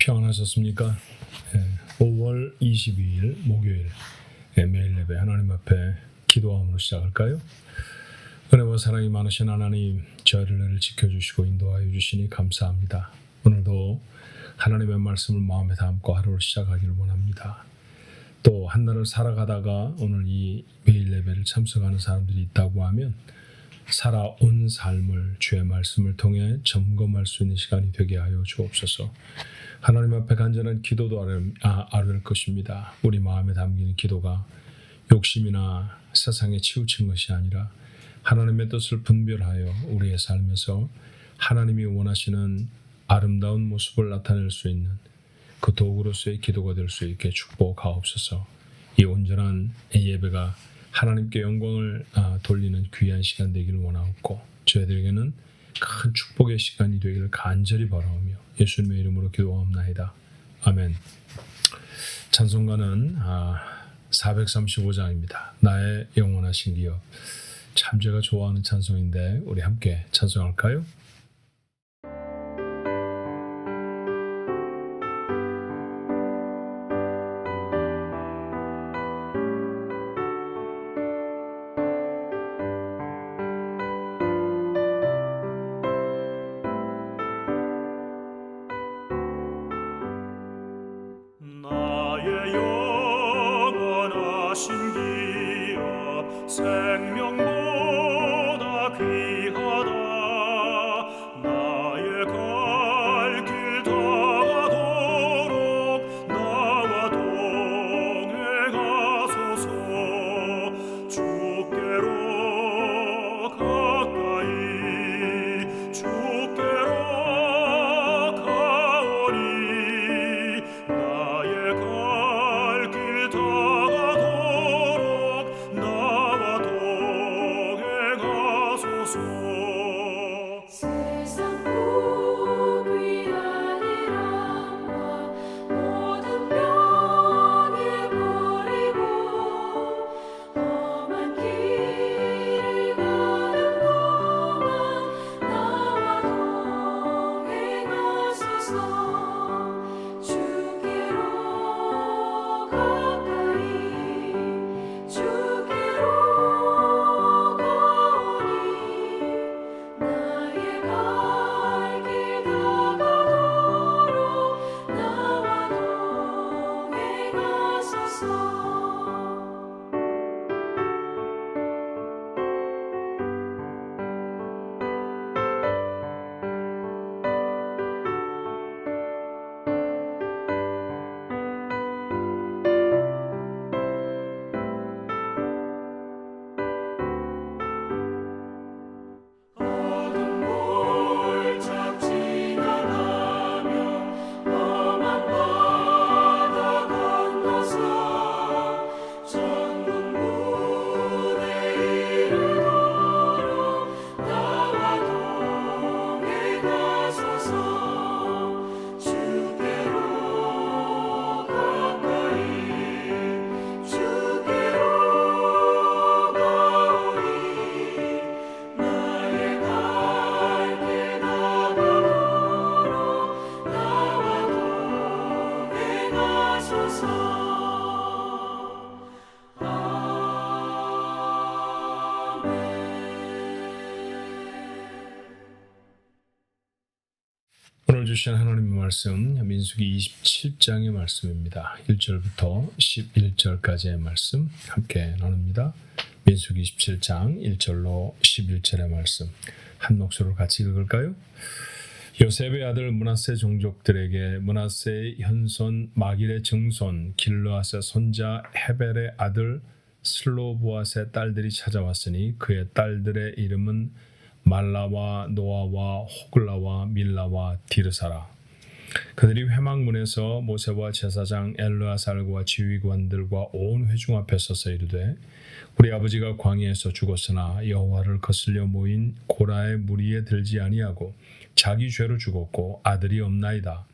평안하셨습니까? 5월 22일 목요일 매일 예배 하나님 앞에 기도함으로 시작할까요? 은혜와 사랑이 많으신 하나님, 저희를 지켜주시고 인도하여 주시니 감사합니다. 오늘도 하나님의 말씀을 마음에 담고 하루를 시작하기를 원합니다. 또 한 날을 살아가다가 오늘 이 매일 예배를 참석하는 사람들이 있다고 하면 살아온 삶을 주의 말씀을 통해 점검할 수 있는 시간이 되게 하여 주옵소서. 하나님 앞에 간절한 기도도 아뢰을 것입니다. 우리 마음에 담기는 기도가 욕심이나 세상에 치우친 것이 아니라 하나님의 뜻을 분별하여 우리의 삶에서 하나님이 원하시는 아름다운 모습을 나타낼 수 있는 그 도구로서의 기도가 될 수 있게 축복하옵소서. 이 온전한 예배가 하나님께 영광을 돌리는 귀한 시간 되기를 원하옵고 저희들에게는 큰 축복의 시간이 되기를 간절히 바라오며 예수님의 이름으로 기도하옵나이다. 아멘. 찬송가는 435장입니다. 나의 영원하신 기업. 참 제가 좋아하는 찬송인데 우리 함께 찬송할까요? 생명보다 귀하다. 나의 갈 길 다가도록 나와 동행하소서. 주께로 가까이 주께로 가오니 나의 갈 길 다가도록 나와 동행하소서. 세상 복이 아니라 모든 병에 버리고 험한 길을 가는 동안 나와 동행하소서. 주께로 가까이 주께로 가오니 나의 갈 길 다가도록 나와 동행하소서. 어둠 몰짝 지나가며 험한 바다 건너서 천국 문에 이르도록 나와 동행하소서. 주께로 가까이 주께로 가오니 나의 갈 길 다가도록 나와 동행하소서. 오늘 주신 하나님의 말씀 민수기 27장의 말씀입니다. 1절부터 11절까지의 말씀 함께 나눕니다. 민수기 27장 1절로 11절의 말씀 한 목소리로 같이 읽을까요? 요셉의 아들 므낫세 종족들에게 므낫세의 현손 마길의 증손 길르앗의 손자 헤벨의 아들 슬로보앗의 딸들이 찾아왔으니 그의 딸들의 이름은 말라와 노아와 호글라와 밀라와 디르사라. 그들이 회막문에서 모세와 제사장 엘르아살과 지휘관들과 온 회중 앞에 서서 이르되 우리 아버지가 광야에서 죽었으나 여호와를 거슬려 모인 고라의 무리에 들지 아니하고 자기 죄로 죽었고 아들이 없나이다.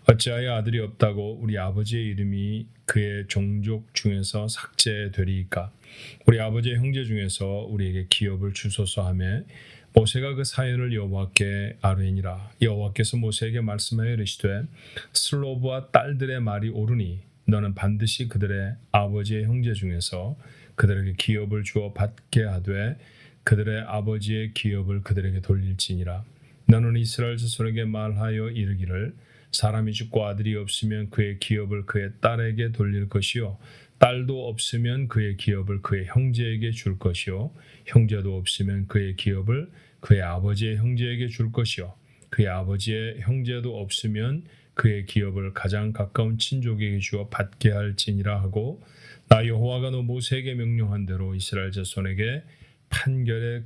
어찌하여 아들이 없다고 우리 아버지의 이름이 그의 종족 중에서 삭제되리이까? 우리 아버지의 형제 중에서 우리에게 기업을 주소서 하며 모세가 그 사연을 여호와께 아뢰니라. 여호와께서 모세에게 말씀하여 이르시되 슬로브와 딸들의 말이 옳으니 너는 반드시 그들의 아버지의 형제 중에서 그들에게 기업을 주어 받게 하되 그들의 아버지의 기업을 그들에게 돌릴지니라. 너는 이스라엘 자손에게 말하여 이르기를 사람이 죽고 아들이 없으면 그의 기업을 그의 딸에게 돌릴 것이요 딸도 없으면 그의 기업을 그의 형제에게 줄 것이요 형제도 없으면 그의 기업을 그의 아버지의 형제에게 줄 것이요 그의 아버지의 형제도 없으면 그의 기업을 가장 가까운 친족에게 주어 받게 할지니라 하고 나 여호와가 너 모세에게 명령한 대로 이스라엘 자손에게 판결의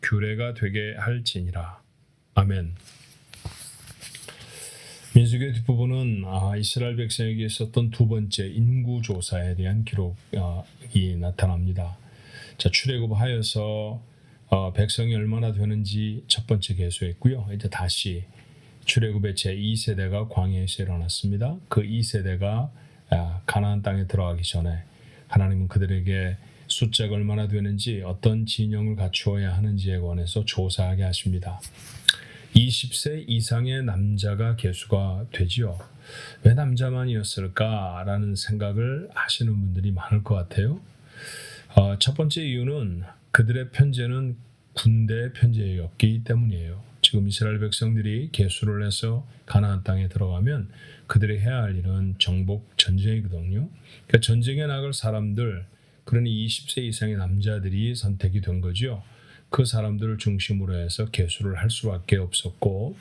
규례가 되게 할지니라. 아멘. 민수기의 뒷부분은 이스라엘 백성에게 있었던 두 번째 인구조사에 대한 기록이 나타납니다. 자, 출애굽하여서 백성이 얼마나 되는지 첫 번째 계수했고요. 이제 다시 출애굽의 제2세대가 광야에서 일어났습니다. 그 2세대가 가나안 땅에 들어가기 전에 하나님은 그들에게 숫자가 얼마나 되는지 어떤 진영을 갖추어야 하는지에 관해서 조사하게 하십니다. 20세 이상의 남자가 계수가 되지요. 왜 남자만이었을까라는 생각을 하시는 분들이 많을 것 같아요. 첫 번째 이유는 그들의 편제는 군대의 편제였기 때문이에요. 지금 이스라엘 백성들이 계수를 해서 가나안 땅에 들어가면 그들이 해야 할 일은 정복 전쟁이거든요. 그러니까 전쟁에 나갈 사람들, 그러니 20세 이상의 남자들이 선택이 된 거죠. 그 사람들을 중심으로 해서 계수를 할 수밖에 없었고,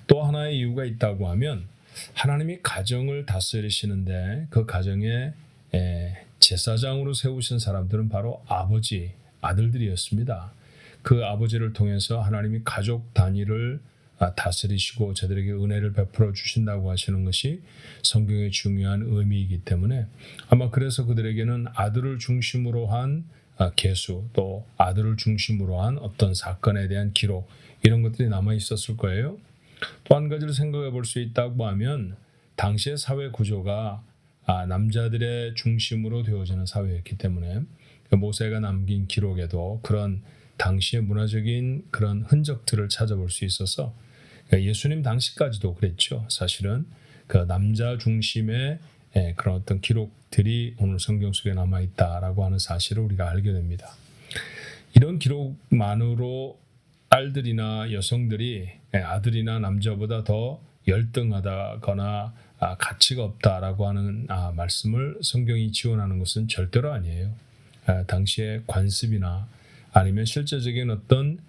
또 하나의 이유가 있다고 하면 하나님이 가정을 다스리시는데 그 가정에 제사장으로 세우신 사람들은 바로 아버지, 아들들이었습니다. 그 아버지를 통해서 하나님이 가족 단위를 다스리시고 저들에게 은혜를 베풀어 주신다고 하시는 것이 성경의 중요한 의미이기 때문에 아마 그래서 그들에게는 아들을 중심으로 한 계수, 또 아들을 중심으로 한 어떤 사건에 대한 기록, 이런 것들이 남아 있었을 거예요. 또 한 가지를 생각해 볼 수 있다고 하면 당시의 사회 구조가 남자들의 중심으로 되어지는 사회였기 때문에 모세가 남긴 기록에도 그런 당시의 문화적인 그런 흔적들을 찾아볼 수 있어서 예수님 당시까지도 그랬죠. 사실은 그 남자 중심의 그런 어떤 기록들이 오늘 성경 속에 남아 있다라고 하는 사실을 우리가 알게 됩니다. 이런 기록만으로 딸들이나 여성들이 아들이나 남자보다 더 열등하다거나 가치가 없다라고 하는 말씀을 성경이 지원하는 것은 절대로 아니에요. 당시의 관습이나 아니면 실제적인 어떤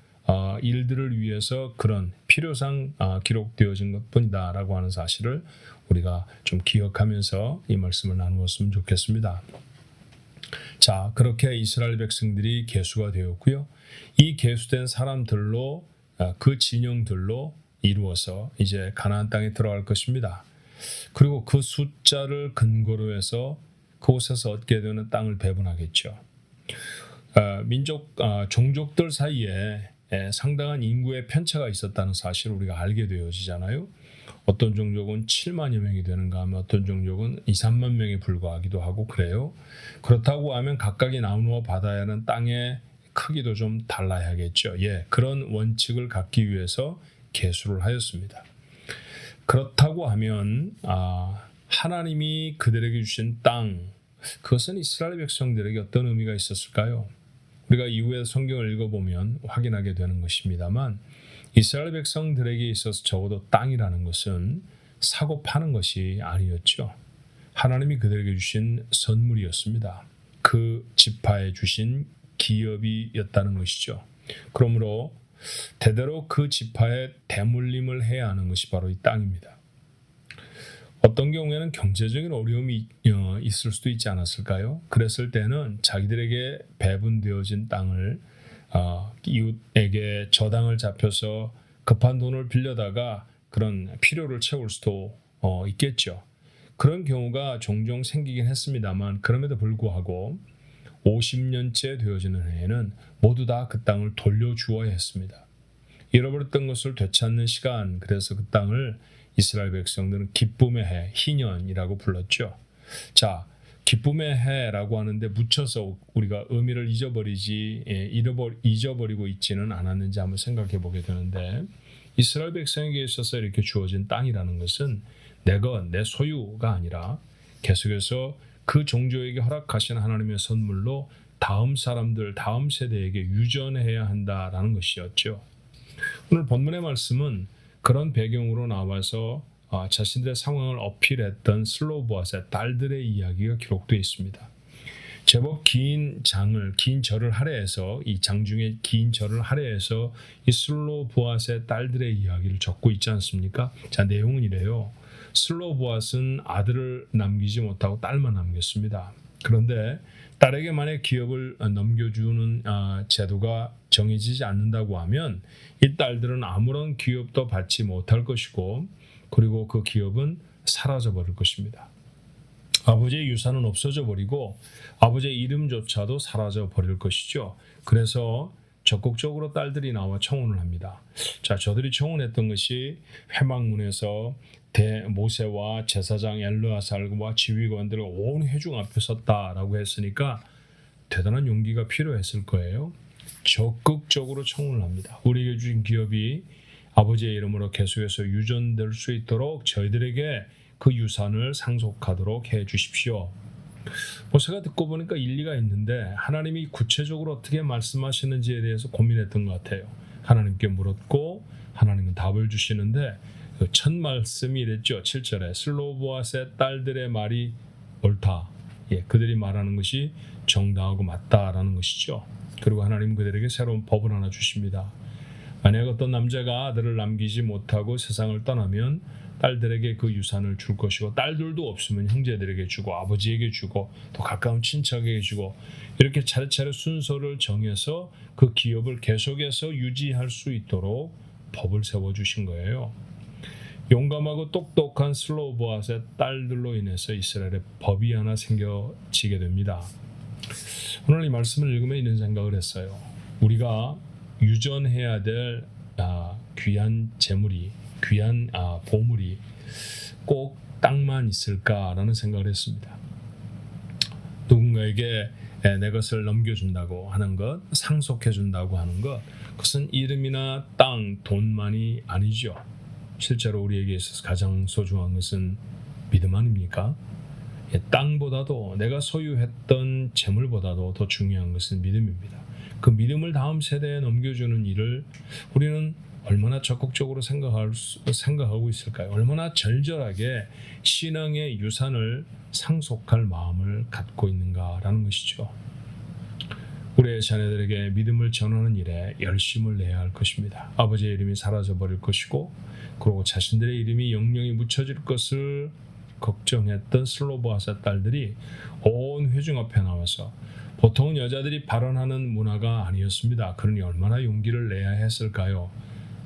일들을 위해서 그런 필요상 기록되어진 것뿐이다라고 하는 사실을 우리가 좀 기억하면서 이 말씀을 나누었으면 좋겠습니다. 자, 그렇게 이스라엘 백성들이 계수가 되었고요. 이 계수된 사람들로 그 진영들로 이루어서 이제 가나안 땅에 들어갈 것입니다. 그리고 그 숫자를 근거로 해서 그곳에서 얻게 되는 땅을 배분하겠죠. 종족들 사이에 상당한 인구의 편차가 있었다는 사실을 우리가 알게 되어지잖아요. 어떤 종족은 7만여 명이 되는가 하면 어떤 종족은 2, 3만 명에 불과하기도 하고 그래요. 그렇다고 하면 각각이 나누어 받아야 하는 땅의 크기도 좀 달라야겠죠. 그런 원칙을 갖기 위해서 계수를 하였습니다. 그렇다고 하면 하나님이 그들에게 주신 땅, 그것은 이스라엘 백성들에게 어떤 의미가 있었을까요? 우리가 이후에 성경을 읽어보면 확인하게 되는 것입니다만 이스라엘 백성들에게 있어서 적어도 땅이라는 것은 사고 파는 것이 아니었죠. 하나님이 그들에게 주신 선물이었습니다. 그 지파에 주신 기업이었다는 것이죠. 그러므로 대대로 그 지파에 대물림을 해야 하는 것이 바로 이 땅입니다. 어떤 경우에는 경제적인 어려움이 있을 수도 있지 않았을까요? 그랬을 때는 자기들에게 배분되어진 땅을 이웃에게 저당을 잡혀서 급한 돈을 빌려다가 그런 필요를 채울 수도 있겠죠. 그런 경우가 종종 생기긴 했습니다만 그럼에도 불구하고 50년째 되어지는 해에는 모두 다 그 땅을 돌려주어야 했습니다. 잃어버렸던 것을 되찾는 시간, 그래서 그 땅을 이스라엘 백성들은 기쁨의 해, 희년이라고 불렀죠. 자, 기쁨의 해라고 하는데 묻혀서 우리가 의미를 잊어버리고 있지는 않았는지 한번 생각해 보게 되는데, 이스라엘 백성에게 있어서 이렇게 주어진 땅이라는 것은 내 소유가 아니라 계속해서 그 종족에게 허락하신 하나님의 선물로 다음 사람들, 다음 세대에게 유전해야 한다라는 것이었죠. 오늘 본문의 말씀은 그런 배경으로 나와서 자신들의 상황을 어필했던 슬로보아스의 딸들의 이야기가 기록되어 있습니다. 제법 긴 절을 할애해서, 이 장 중에 긴 절을 할애해서 이 슬로보아스의 딸들의 이야기를 적고 있지 않습니까? 자, 내용은 이래요. 슬로보아스는 아들을 남기지 못하고 딸만 남겼습니다. 그런데 딸에게 만약 기업을 넘겨주는 제도가 정해지지 않는다고 하면 이 딸들은 아무런 기업도 받지 못할 것이고, 그리고 그 기업은 사라져 버릴 것입니다. 아버지의 유산은 없어져 버리고 아버지의 이름조차도 사라져 버릴 것이죠. 그래서 적극적으로 딸들이 나와 청혼을 합니다. 자, 저들이 청혼했던 것이 회막문에서 모세와 제사장 엘르아살과 지휘관들과 온 회중 앞에 섰다라고 했으니까 대단한 용기가 필요했을 거예요. 적극적으로 청혼을 합니다. 우리에게 주신 기업이 아버지의 이름으로 계속해서 유전될 수 있도록 저희들에게 그 유산을 상속하도록 해 주십시오. 모세가 듣고 보니까 일리가 있는데 하나님이 구체적으로 어떻게 말씀하시는지에 대해서 고민했던 것 같아요. 하나님께 물었고 하나님은 답을 주시는데 첫 말씀이 이랬죠. 7절에 슬로보아스의 딸들의 말이 옳다. 그들이 말하는 것이 정당하고 맞다라는 것이죠. 그리고 하나님은 그들에게 새로운 법을 하나 주십니다. 만약 어떤 남자가 아들을 남기지 못하고 세상을 떠나면 딸들에게 그 유산을 줄 것이고, 딸들도 없으면 형제들에게 주고 아버지에게 주고 또 가까운 친척에게 주고, 이렇게 차례차례 순서를 정해서 그 기업을 계속해서 유지할 수 있도록 법을 세워주신 거예요. 용감하고 똑똑한 슬로보아스의 딸들로 인해서 이스라엘의 법이 하나 생겨지게 됩니다. 오늘 이 말씀을 읽으며 이런 생각을 했어요. 우리가 유전해야 될 귀한 재물이, 귀한 보물이 꼭 땅만 있을까라는 생각을 했습니다. 누군가에게 내 것을 넘겨준다고 하는 것, 상속해준다고 하는 것, 그것은 이름이나 땅, 돈만이 아니죠. 실제로 우리에게 있어서 가장 소중한 것은 믿음 아닙니까? 땅보다도, 내가 소유했던 재물보다도 더 중요한 것은 믿음입니다. 그 믿음을 다음 세대에 넘겨주는 일을 우리는 얼마나 적극적으로 생각하고 있을까요? 얼마나 절절하게 신앙의 유산을 상속할 마음을 갖고 있는가라는 것이죠. 우리의 자녀들에게 믿음을 전하는 일에 열심을 내야 할 것입니다. 아버지의 이름이 사라져 버릴 것이고, 그리고 자신들의 이름이 영영이 묻혀질 것을 걱정했던 슬로보아스 딸들이 온 회중 앞에 나와서, 보통 여자들이 발언하는 문화가 아니었습니다. 그러니 얼마나 용기를 내야 했을까요?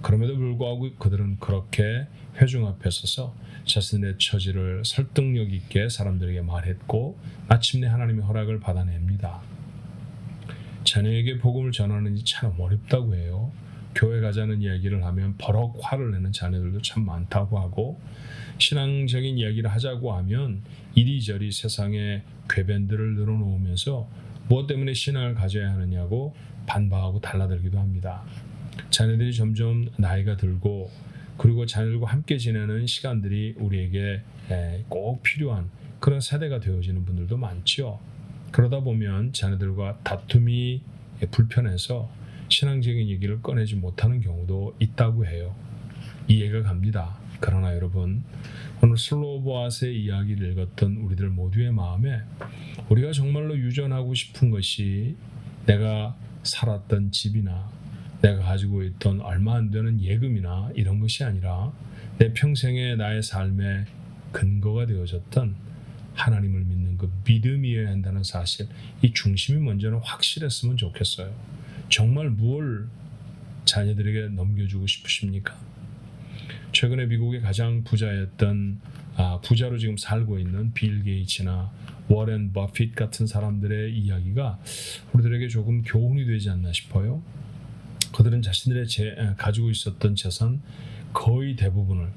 그럼에도 불구하고 그들은 그렇게 회중 앞에 서서 자신의 처지를 설득력 있게 사람들에게 말했고, 마침내 하나님의 허락을 받아냅니다. 자녀에게 복음을 전하는 게 참 어렵다고 해요. 교회 가자는 이야기를 하면 버럭 화를 내는 자녀들도 참 많다고 하고, 신앙적인 이야기를 하자고 하면 이리저리 세상의 궤변들을 늘어놓으면서 무엇 때문에 신앙을 가져야 하느냐고 반박하고 달라들기도 합니다. 자녀들이 점점 나이가 들고, 그리고 자녀들과 함께 지내는 시간들이 우리에게 꼭 필요한 그런 세대가 되어지는 분들도 많죠. 그러다 보면 자녀들과 다툼이 불편해서 신앙적인 얘기를 꺼내지 못하는 경우도 있다고 해요. 이해가 갑니다. 그러나 여러분, 오늘 슬로보아스의 이야기를 읽었던 우리들 모두의 마음에 우리가 정말로 유전하고 싶은 것이 내가 살았던 집이나 내가 가지고 있던 얼마 안 되는 예금이나 이런 것이 아니라 내 평생의 나의 삶의 근거가 되어졌던 하나님을 믿는 그 믿음이어야 한다는 사실, 이 중심이 먼저는 확실했으면 좋겠어요. 정말 무엇을 자녀들에게 넘겨주고 싶으십니까? 최근에 미국의 가장 부자였던 부자로 지금 살고 있는 빌 게이츠나 워렌 버핏 같은 사람들의 이야기가 우리들에게 조금 교훈이 되지 않나 싶어요. 그들은 자신들의 가지고 있었던 재산 거의 대부분을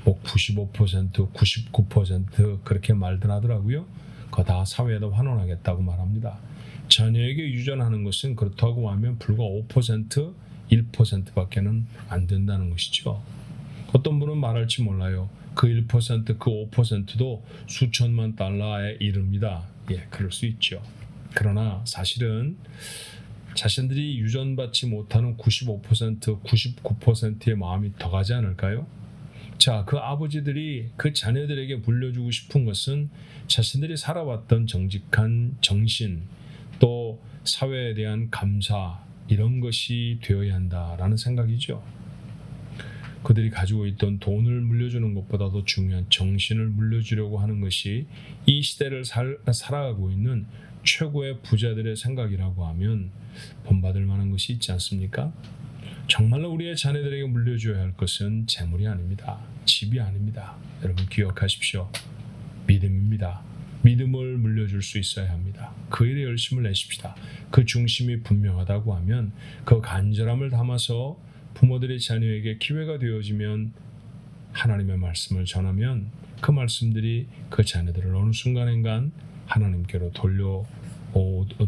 95%, 99% 그렇게 말들 하더라고요. 그거 다 사회에다 환원하겠다고 말합니다. 자녀에게 유전하는 것은 그렇다고 하면 불과 5%, 1%밖에는 안 된다는 것이죠. 어떤 분은 말할지 몰라요. 그 1%, 그 5%도 수천만 달러에 이릅니다. 예, 그럴 수 있죠. 그러나 사실은 자신들이 유전받지 못하는 95%, 99%의 마음이 더 가지 않을까요? 자, 그 아버지들이 그 자녀들에게 물려주고 싶은 것은 자신들이 살아왔던 정직한 정신, 또 사회에 대한 감사, 이런 것이 되어야 한다라는 생각이죠. 그들이 가지고 있던 돈을 물려주는 것보다도 중요한 정신을 물려주려고 하는 것이 이 시대를 살아가고 있는 최고의 부자들의 생각이라고 하면 본받을 만한 것이 있지 않습니까? 정말로 우리의 자녀들에게 물려줘야 할 것은 재물이 아닙니다. 집이 아닙니다. 여러분 기억하십시오. 믿음입니다. 믿음을 물려줄 수 있어야 합니다. 그 일에 열심을 내십시다. 그 중심이 분명하다고 하면 그 간절함을 담아서 부모들이 자녀에게 기회가 되어지면 하나님의 말씀을 전하면 그 말씀들이 그 자녀들을 어느 순간인간 하나님께로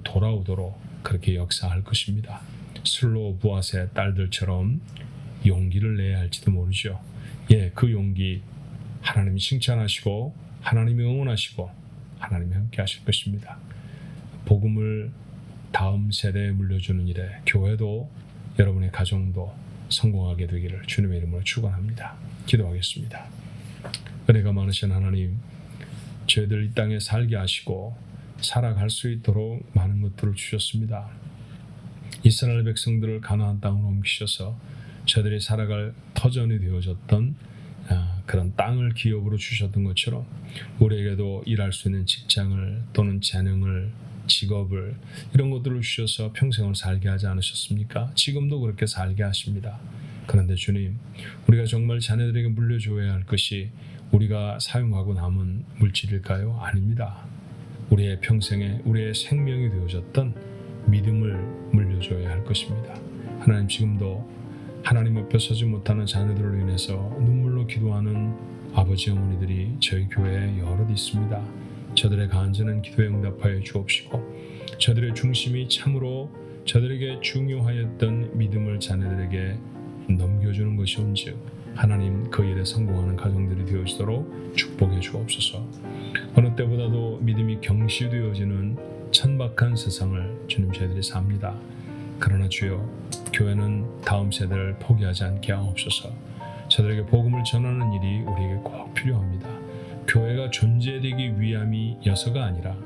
돌아오도록 그렇게 역사할 것입니다. 슬로 부앗의 딸들처럼 용기를 내야 할지도 모르죠. 예, 그 용기 하나님이 칭찬하시고 하나님이 응원하시고 하나님이 함께 하실 것입니다. 복음을 다음 세대에 물려주는 일에 교회도 여러분의 가정도 성공하게 되기를 주님의 이름으로 축원합니다. 기도하겠습니다. 은혜가 많으신 하나님, 저희들 이 땅에 살게 하시고 살아갈 수 있도록 많은 것들을 주셨습니다. 이스라엘 백성들을 가나안 땅으로 옮기셔서 저들이 살아갈 터전이 되어졌던 그런 땅을 기업으로 주셨던 것처럼 우리에게도 일할 수 있는 직장을 또는 재능을, 직업을, 이런 것들을 주셔서 평생을 살게 하지 않으셨습니까? 지금도 그렇게 살게 하십니다. 그런데 주님, 우리가 정말 자녀들에게 물려줘야 할 것이 우리가 사용하고 남은 물질일까요? 아닙니다. 우리의 평생에 우리의 생명이 되어졌던 믿음을 물려줘야 할 것입니다. 하나님, 지금도 하나님 앞에 서지 못하는 자녀들로 인해서 눈물로 기도하는 아버지 어머니들이 저희 교회에 여럿 있습니다. 저들의 간절한 기도에 응답하여 주옵시고 저들의 중심이 참으로 저들에게 중요하였던 믿음을 자녀들에게 넘겨주는 것이온즉 하나님 그 일에 성공하는 가정들이 되어지도록 축복해 주옵소서. 어느 때보다도 믿음이 경시되어지는 천박한 세상을 주님 저희들이 삽니다. 그러나 주여, 교회는 다음 세대를 포기하지 않게 하옵소서. 저들에게 복음을 전하는 일이 우리에게 꼭 필요합니다. 교회가 존재되기 위함이 여서가 아니라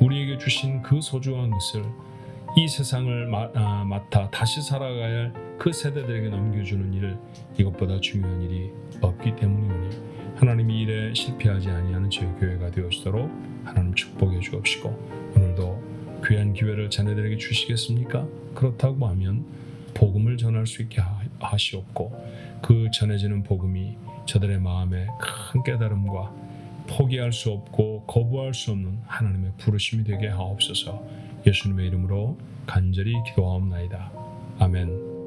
우리에게 주신 그 소중한 것을 이 세상을 맡아 다시 살아가야 할 그 세대들에게 넘겨주는 일, 이것보다 중요한 일이 없기 때문이오니 하나님이 일에 실패하지 아니하는 저희 교회가 되어지도록 하나님 축복해 주옵시고 오늘도 귀한 기회를 자녀들에게 주시겠습니까? 그렇다고 하면 복음을 전할 수 있게 하시옵고 그 전해지는 복음이 저들의 마음에 큰 깨달음과 포기할 수 없고 거부할 수 없는 하나님의 부르심이 되게 하옵소서. 예수님의 이름으로 간절히 기도하옵나이다. 아멘.